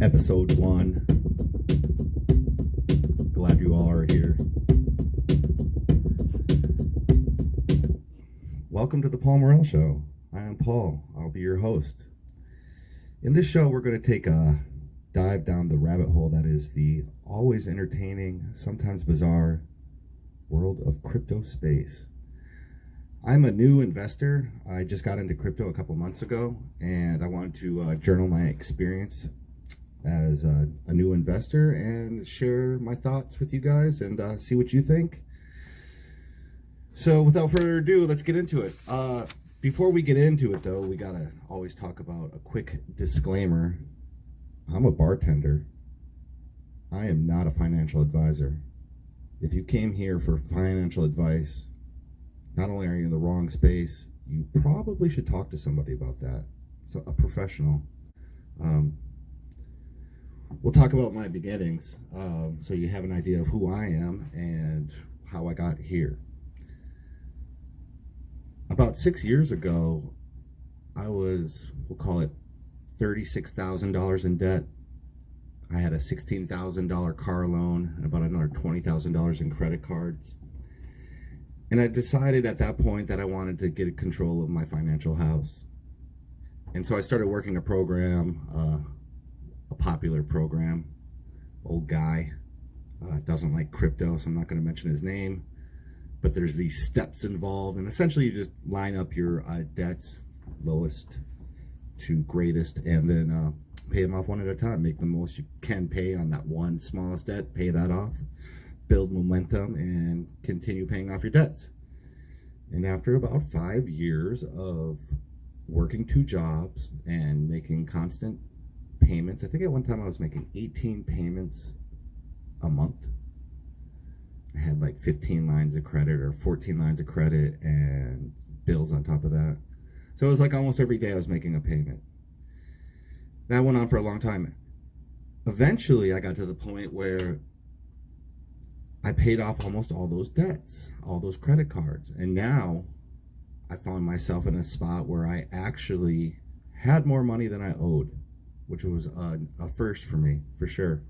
Episode 1. Glad you all are here. Welcome to the Paul Murrell Show. I am Paul. I'll be your host. In this show, we're going to take a dive down the rabbit hole that is the always entertaining, sometimes bizarre world of crypto space. I'm a new investor. I just got into crypto a couple months ago, and I wanted to journal my experience as a new investor and share my thoughts with you guys and see what you think. So without further ado, let's get into it. Before we get into it, though, we gotta always talk about a quick disclaimer. I'm a bartender. I am not a financial advisor. If you came here for financial advice, not only are you in the wrong space, you probably should talk to somebody about that. So a professional. We'll talk about my beginnings, so you have an idea of who I am and how I got here. About 6 years ago, I was, we'll call it $36,000 in debt. I had a $16,000 car loan and about another $20,000 in credit cards. And I decided at that point that I wanted to get control of my financial house. And so I started working a program, a popular program. Old guy, doesn't like crypto, so I'm not going to mention his name. But there's these steps involved, and essentially you just line up your debts, lowest to greatest, and then pay them off one at a time. Make the most you can pay on that one smallest debt, pay that off, build momentum, and continue paying off your debts. And after about 5 years of working 2 jobs and making constant payments, I think at one time I was making 18 payments a month. I had like 15 lines of credit or 14 lines of credit and bills on top of that. So it was like almost every day I was making a payment. That went on for a long time. Eventually I got to the point where I paid off almost all those debts, all those credit cards. And now I found myself in a spot where I actually had more money than I owed, which was a first for me, for sure.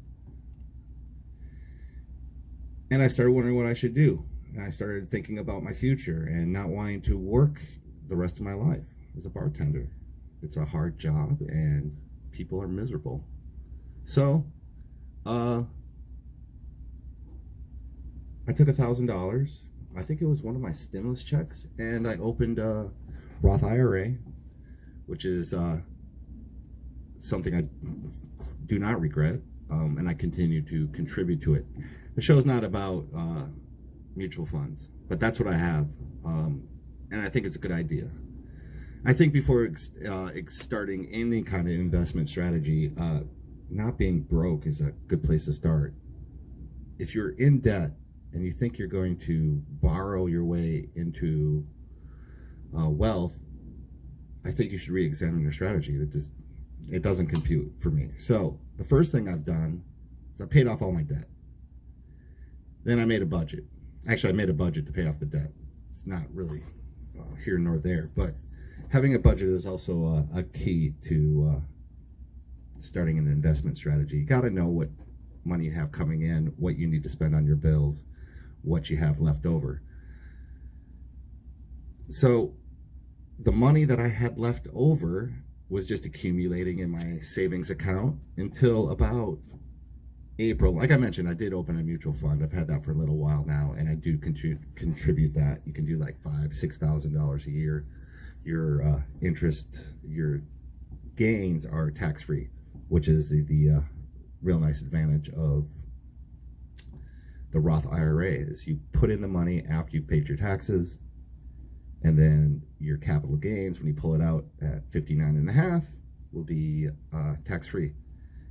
And I started wondering what I should do. And I started thinking about my future and not wanting to work the rest of my life as a bartender. It's a hard job and people are miserable. So, I took $1,000. I think it was one of my stimulus checks, and I opened a Roth IRA, which is something I do not regret, and I continue to contribute to it. The show is not about mutual funds, but that's what I have, and I think it's a good idea. I think before starting any kind of investment strategy, not being broke is a good place to start. If you're in debt and you think you're going to borrow your way into wealth, I think you should re-examine your strategy. It doesn't compute for me. So the first thing I've done is I paid off all my debt. Then I made a budget. Actually, I made a budget to pay off the debt. It's not really here nor there, but having a budget is also a key to starting an investment strategy. You got to know what money you have coming in, what you need to spend on your bills, what you have left over. So the money that I had left over was just accumulating in my savings account until about April. Like I mentioned, I did open a mutual fund. I've had that for a little while now, and I do contribute that. You can do like $5,000-$6,000 a year. Your interest, your gains are tax-free, which is the real nice advantage of the Roth IRA. Is you put in the money after you've paid your taxes, and then your capital gains, when you pull it out at 59.5, will be tax-free.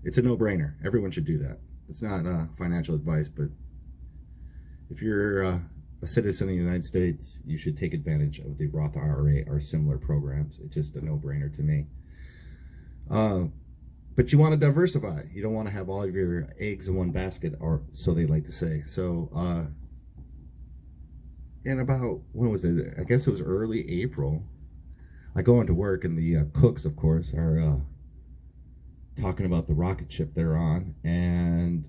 It's a no-brainer. Everyone should do that. It's not financial advice, but if you're a citizen of the United States, you should take advantage of the Roth IRA or similar programs. It's just a no-brainer to me. But you want to diversify. You don't want to have all of your eggs in one basket, or so they like to say. So in about, when was it? I guess it was early April. I go into work, and the cooks, of course, are talking about the rocket ship they're on, and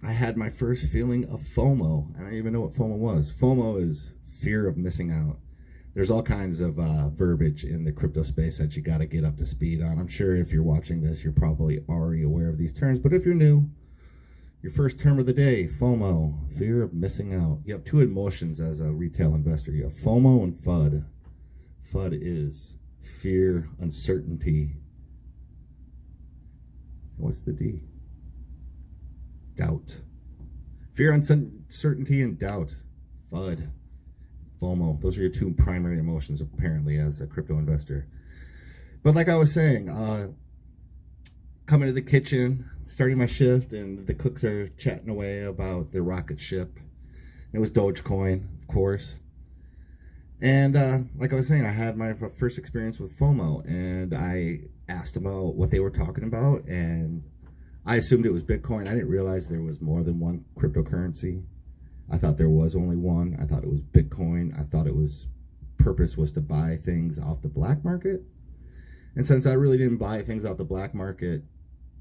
I had my first feeling of FOMO. I don't even know what FOMO was. FOMO is fear of missing out. There's all kinds of verbiage in the crypto space that you got to get up to speed on. I'm sure if you're watching this, you're probably already aware of these terms, but if you're new, your first term of the day, FOMO, fear of missing out. You have two emotions as a retail investor. You have FOMO and FUD. FUD is fear, uncertainty. What's the D? Doubt. Fear, uncertainty, and doubt. FUD. FOMO. Those are your two primary emotions, apparently, as a crypto investor. But like I was saying, coming to the kitchen, starting my shift, and the cooks are chatting away about their rocket ship. It was Dogecoin, of course. And like I was saying, I had my first experience with FOMO, and I asked about what they were talking about, and I assumed it was Bitcoin. I didn't realize there was more than one cryptocurrency. I thought there was only one. I thought it was Bitcoin. I thought it was purpose was to buy things off the black market. And since I really didn't buy things off the black market,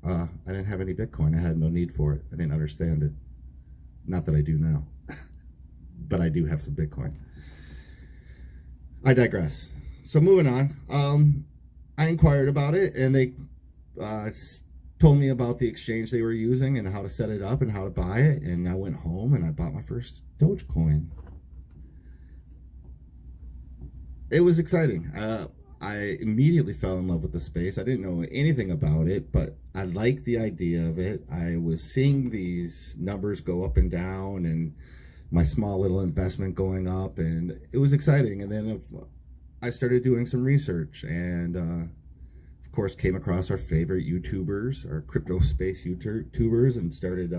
I didn't have any Bitcoin. I had no need for it. I didn't understand it. Not that I do now, but I do have some Bitcoin. I digress. So moving on, I inquired about it, and they told me about the exchange they were using and how to set it up and how to buy it. And I went home and I bought my first Dogecoin. It was exciting. I immediately fell in love with the space. I didn't know anything about it, but I liked the idea of it. I was seeing these numbers go up and down and my small little investment going up, and it was exciting. And then I started doing some research, and of course came across our favorite YouTubers, our crypto space YouTubers, and started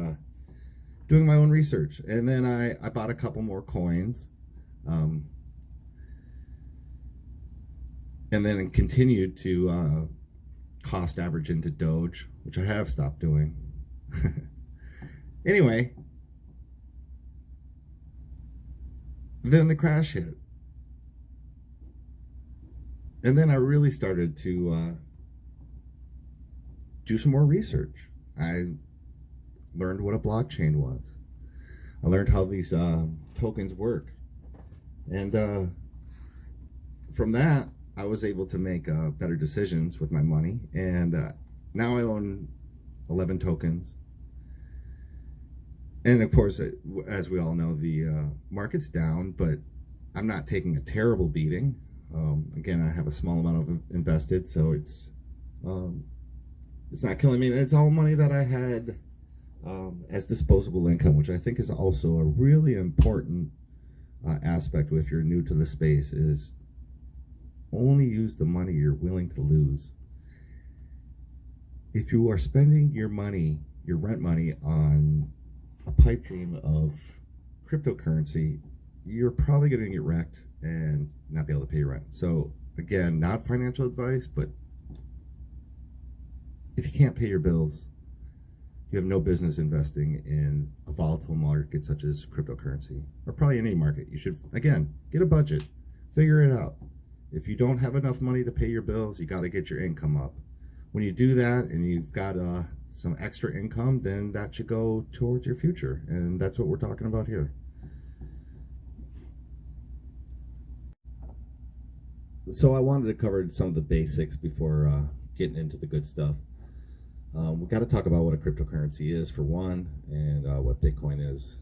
doing my own research. And then I bought a couple more coins. And then continued to cost average into Doge, which I have stopped doing. Anyway, then the crash hit. And then I really started to do some more research. I learned what a blockchain was. I learned how these tokens work. And from that, I was able to make better decisions with my money, and now I own 11 tokens. And of course, as we all know, the market's down, but I'm not taking a terrible beating. Again, I have a small amount of invested, so it's not killing me. It's all money that I had as disposable income, which I think is also a really important aspect if you're new to the space, is only use the money you're willing to lose. If you are spending your money, your rent money, on a pipe dream of cryptocurrency, you're probably going to get wrecked and not be able to pay your rent. So again, not financial advice, but if you can't pay your bills, you have no business investing in a volatile market such as cryptocurrency, or probably any market. You should, again, get a budget, figure it out. If you don't have enough money to pay your bills, you got to get your income up. When you do that and you've got some extra income, then that should go towards your future. And that's what we're talking about here. So I wanted to cover some of the basics before getting into the good stuff. We've got to talk about what a cryptocurrency is, for one, and what Bitcoin is.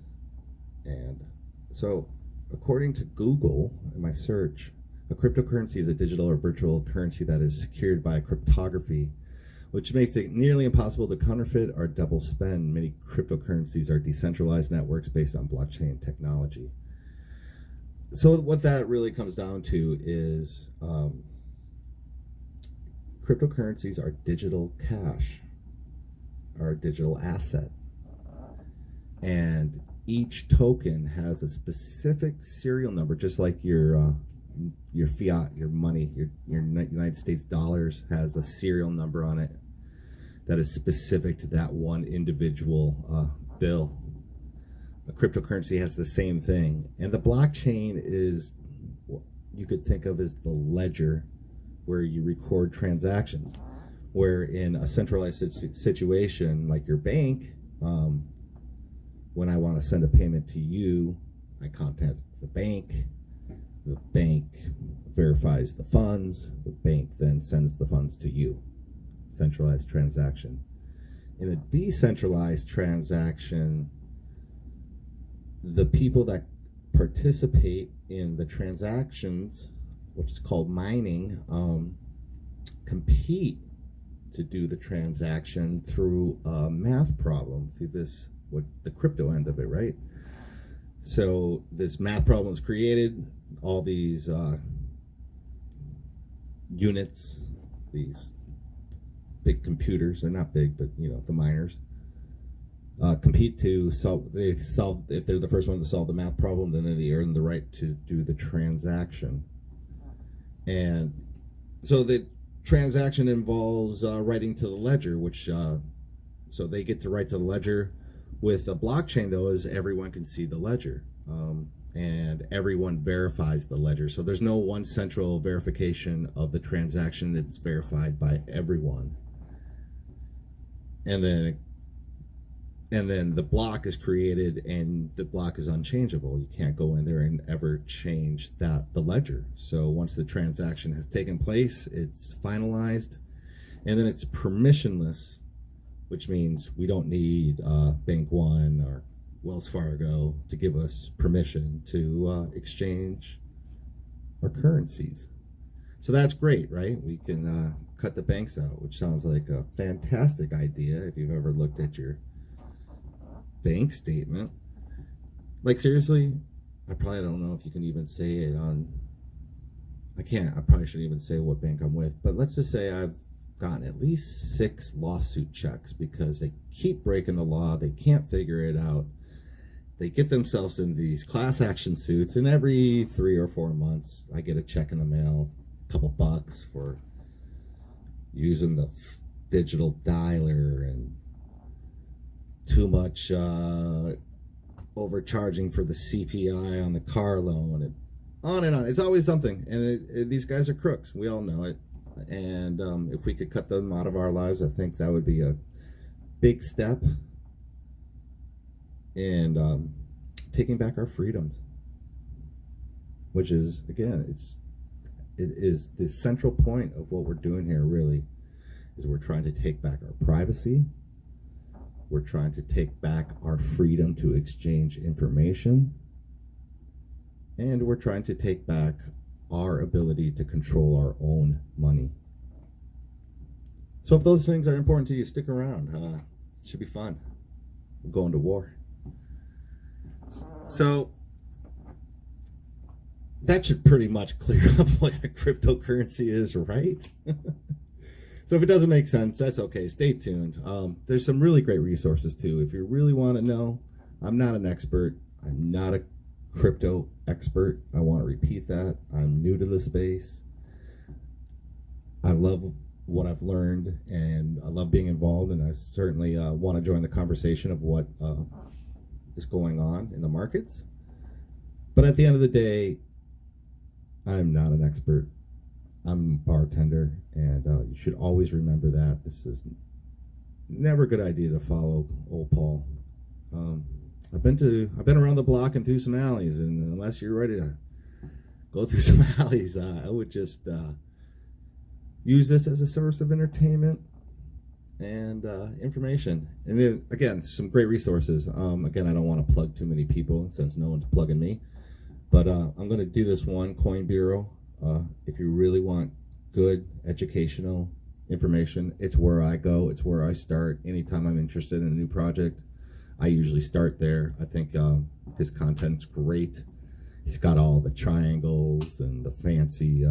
And so according to Google, in my search, a cryptocurrency is a digital or virtual currency that is secured by cryptography, which makes it nearly impossible to counterfeit or double spend. Many cryptocurrencies are decentralized networks based on blockchain technology. So what that really comes down to is cryptocurrencies are digital cash, or a digital asset. And each token has a specific serial number, just like your fiat, your money, your United States dollars has a serial number on it that is specific to that one individual bill. A cryptocurrency has the same thing. And the blockchain is what you could think of as the ledger where you record transactions. Where in a centralized situation like your bank, when I want to send a payment to you, I contact the bank. The bank verifies the funds. The bank then sends the funds to you. Centralized transaction. In a decentralized transaction, the people that participate in the transactions, which is called mining, compete to do the transaction through a math problem, through this, what the crypto end of it, right? So this math problem is created, all these units, these big computers, they're not big, but the miners, compete to solve, if they're the first one to solve the math problem, then they earn the right to do the transaction. And so the transaction involves writing to the ledger, which so they get to write to the ledger. With a blockchain, though, is everyone can see the ledger, and everyone verifies the ledger. So there's no one central verification of the transaction. It's verified by everyone. And then the block is created, and the block is unchangeable. You can't go in there and ever change the ledger. So once the transaction has taken place, it's finalized, and then it's permissionless, which means we don't need Bank One or Wells Fargo to give us permission to exchange our currencies. So that's great, right? We can cut the banks out, which sounds like a fantastic idea if you've ever looked at your bank statement. Like, seriously, I probably don't know if you can even say it on, I probably shouldn't even say what bank I'm with, but let's just say I've gotten at least 6 lawsuit checks because they keep breaking the law. They can't figure it out. They get themselves in these class action suits, and every 3 or 4 months I get a check in the mail, a couple bucks for using the digital dialer, and too much overcharging for the CPI on the car loan, and on and on. It's always something, and these guys are crooks. We all know it. And if we could cut them out of our lives, I think that would be a big step in taking back our freedoms, which is, again, it is the central point of what we're doing here. Really, is we're trying to take back our privacy. We're trying to take back our freedom to exchange information, and we're trying to take back our ability to control our own money. So if those things are important to you, stick around. It should be fun. We're going to war. So that should pretty much clear up what a cryptocurrency is, right? So if it doesn't make sense, that's okay. Stay tuned. There's some really great resources too. If you really want to know, I'm not an expert. I'm not a crypto expert. I want to repeat that. I'm new to the space. I love what I've learned, and I love being involved, and I certainly want to join the conversation of what is going on in the markets. But at the end of the day, I'm not an expert. I'm a bartender, and you should always remember that. This is never a good idea to follow old Paul. I've been around the block and through some alleys, and unless you're ready to go through some alleys, I would just use this as a source of entertainment and information. And then, again, some great resources. Again, I don't want to plug too many people since no one's plugging me, but I'm going to do this one, Coin Bureau. If you really want good educational information, it's where I go. It's where I start. Anytime I'm interested in a new project, I usually start there. I think his content's great. He's got all the triangles and the fancy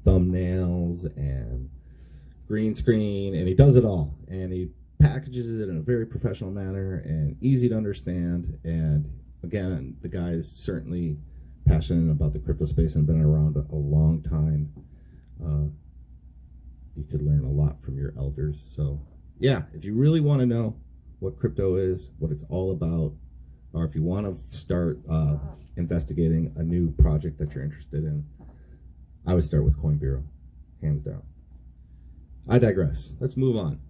thumbnails and green screen, and he does it all. And he packages it in a very professional manner and easy to understand. And again, the guy is certainly passionate about the crypto space and been around a long time. You could learn a lot from your elders. So yeah, if you really want to know what crypto is, what it's all about, or if you want to start investigating a new project that you're interested in, I would start with Coin Bureau, hands down. I digress. Let's move on.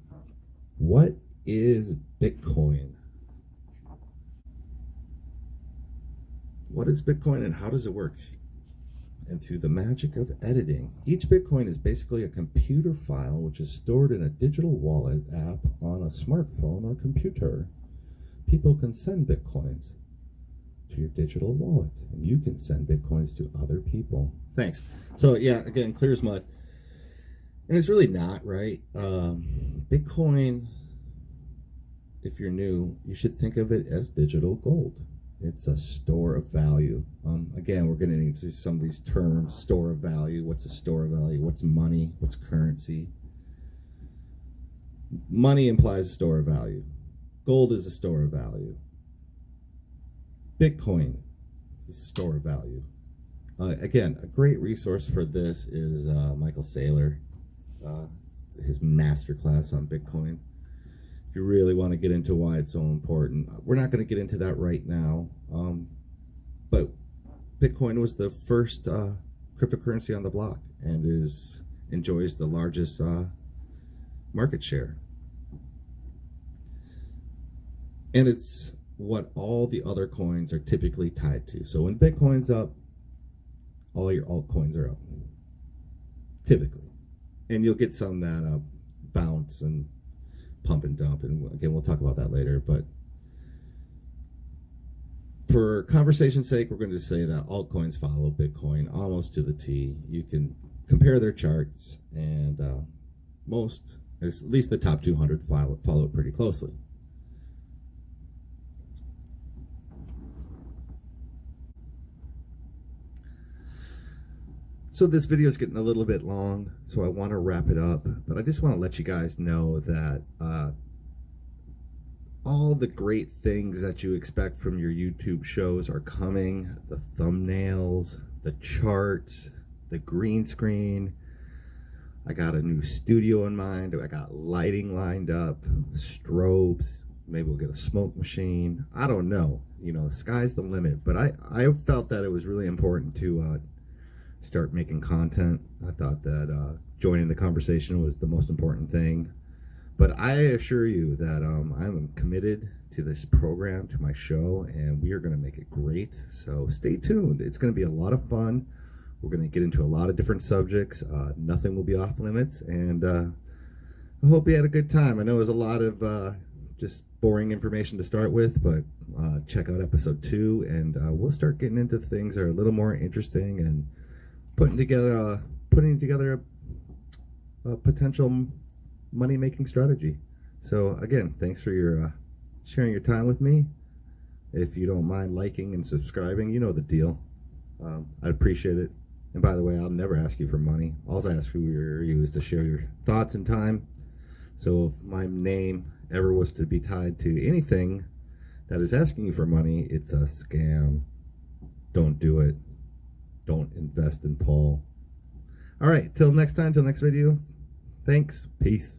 What is Bitcoin? What is Bitcoin and how does it work? And through the magic of editing, each Bitcoin is basically a computer file which is stored in a digital wallet app on a smartphone or computer. People can send Bitcoins to your digital wallet, and you can send Bitcoins to other people. Thanks. So yeah, again, clear as mud. And it's really not, right? Bitcoin, if you're new, you should think of it as digital gold. It's a store of value. Again, we're getting into some of these terms. Store of value. What's a store of value? What's money? What's currency? Money implies a store of value. Gold is a store of value. Bitcoin is a store of value. Again, a great resource for this is Michael Saylor, his masterclass on Bitcoin. If you really want to get into why it's so important, we're not going to get into that right now. But Bitcoin was the first cryptocurrency on the block and enjoys the largest market share. And it's what all the other coins are typically tied to. So when Bitcoin's up, all your altcoins are up, typically. And you'll get some that bounce and pump and dump. And again, we'll talk about that later. But for conversation's sake, we're going to say that altcoins follow Bitcoin almost to the T. You can compare their charts, and most, at least the top 200, follow it pretty closely. So this video is getting a little bit long, so I want to wrap it up. But I just want to let you guys know that all the great things that you expect from your YouTube shows are coming. The thumbnails, the charts, the green screen. I got a new studio in mind. I got lighting lined up, strobes. Maybe we'll get a smoke machine. I don't know. You know, the sky's the limit. But I felt that it was really important to start making content. I thought that joining the conversation was the most important thing. But I assure you that I'm committed to this program, to my show, and we are going to make it great. So stay tuned. It's going to be a lot of fun. We're going to get into a lot of different subjects. Nothing will be off limits, and I hope you had a good time. I know it was a lot of just boring information to start with, but check out episode 2, and we'll start getting into things that are a little more interesting and putting together a potential money-making strategy. So again, thanks for your sharing your time with me. If you don't mind liking and subscribing, you know the deal. I'd appreciate it. And by the way, I'll never ask you for money. All I ask for you is to share your thoughts and time. So if my name ever was to be tied to anything that is asking you for money, it's a scam. Don't do it. Don't invest in Paul. All right, till next time, till next video. Thanks. Peace.